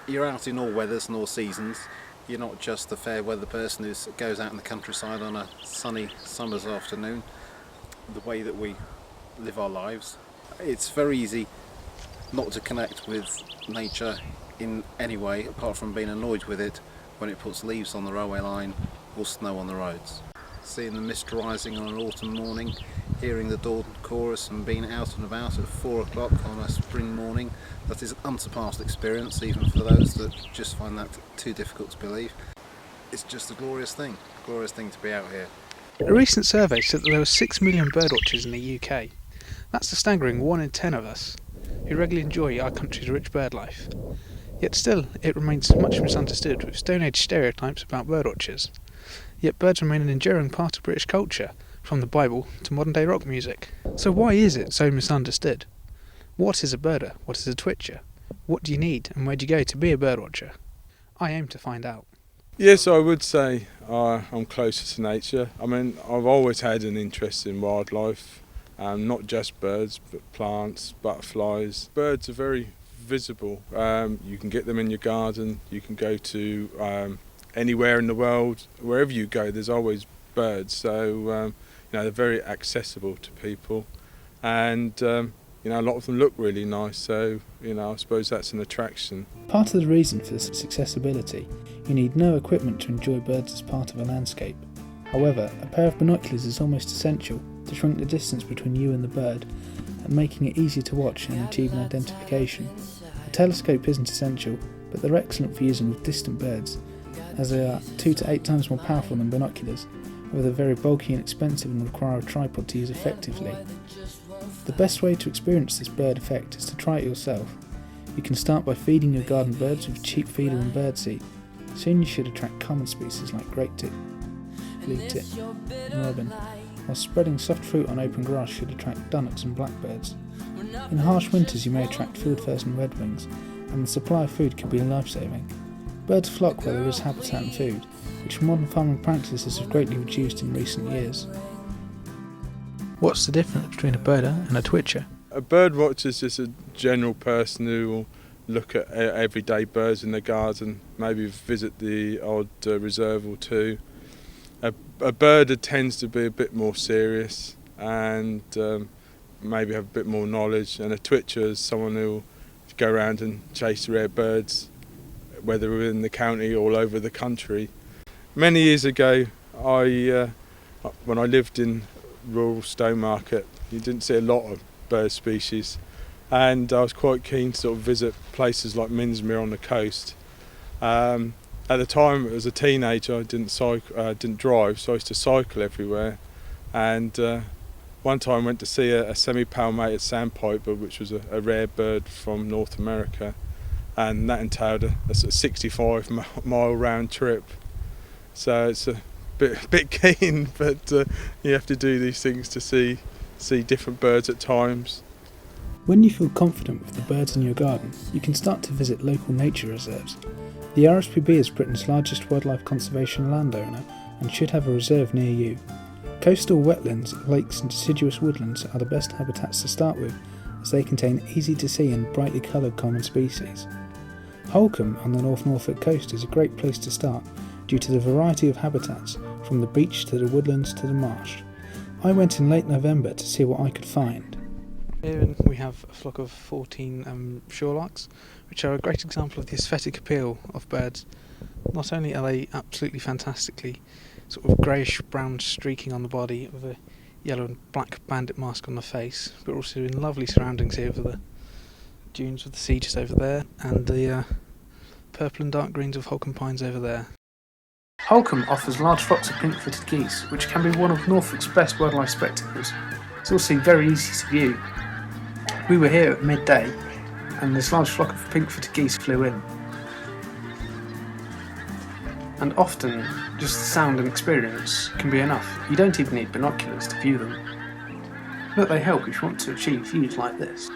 You're out in all weathers and all seasons. You're not just the fair weather person who goes out in the countryside on a sunny summer's afternoon. The way that we live our lives, it's very easy not to connect with nature in any way apart from being annoyed with it when it puts leaves on the railway line or snow on the roads. Seeing the mist rising on an autumn morning, hearing the dawn chorus and being out and about at 4 o'clock on a spring morning, that is an unsurpassed experience even for those that just find that too difficult to believe. It's just a glorious thing to be out here. A recent survey said that there were 6 million birdwatchers in the UK. That's a staggering 1 in 10 of us who regularly enjoy our country's rich bird life. Yet still, it remains much misunderstood, with Stone Age stereotypes about birdwatchers. Yet birds remain an enduring part of British culture, from the Bible to modern day rock music. So why is it so misunderstood? What is a birder? What is a twitcher? What do you need and where do you go to be a birdwatcher? I aim to find out. Yes, I would say I'm closer to nature. I mean, I've always had an interest in wildlife, not just birds, but plants, butterflies. Birds are very visible. You can get them in your garden, you can go to anywhere in the world, wherever you go, there's always birds. So, they're very accessible to people. And, a lot of them look really nice, so, I suppose that's an attraction. Part of the reason for this accessibility, you need no equipment to enjoy birds as part of a landscape. However, a pair of binoculars is almost essential to shrink the distance between you and the bird and making it easier to watch and achieve an identification. A telescope isn't essential, but they're excellent for using with distant birds, as they are 2 to 8 times more powerful than binoculars. However, they're very bulky and expensive and require a tripod to use effectively. The best way to experience this bird effect is to try it yourself. You can start by feeding your garden birds with cheap feeder and birdseed. Soon you should attract common species like great tit, blue tit and robin, while spreading soft fruit on open grass should attract dunnocks and blackbirds. In harsh winters you may attract fieldfares and redwings, and the supply of food can be life-saving. Birds flock where there is habitat and food, which modern farming practices have greatly reduced in recent years. What's the difference between a birder and a twitcher? A bird watcher is just a general person who will look at everyday birds in the garden, maybe visit the odd reserve or two. A birder tends to be a bit more serious and maybe have a bit more knowledge, and a twitcher is someone who will go around and chase rare birds, whether within the county or all over the country. Many years ago, when I lived in rural Stowmarket, you didn't see a lot of bird species, and I was quite keen to sort of visit places like Minsmere on the coast. At the time, as a teenager, I didn't drive, so I used to cycle everywhere. And one time I went to see a semi-palmated sandpiper, which was a rare bird from North America, and that entailed a sort of 65-mile round trip. So it's a bit keen, but you have to do these things to see different birds at times. When you feel confident with the birds in your garden, you can start to visit local nature reserves. The RSPB is Britain's largest wildlife conservation landowner and should have a reserve near you. Coastal wetlands, lakes and deciduous woodlands are the best habitats to start with, as they contain easy to see and brightly coloured common species. Holcombe on the North Norfolk coast is a great place to start due to the variety of habitats, from the beach to the woodlands to the marsh. I went in late November to see what I could find. Here we have a flock of 14 shorelarks, which are a great example of the aesthetic appeal of birds. Not only are they absolutely fantastically sort of greyish brown streaking on the body with a yellow and black bandit mask on the face, but also in lovely surroundings here with the dunes with the sea just over there and the purple and dark greens of Holcombe pines over there. Holcombe offers large flocks of pink-footed geese, which can be one of Norfolk's best wildlife spectacles. It's also very easy to view. We were here at midday, and this large flock of pink-footed geese flew in. And often, just the sound and experience can be enough. You don't even need binoculars to view them. But they help if you want to achieve views like this.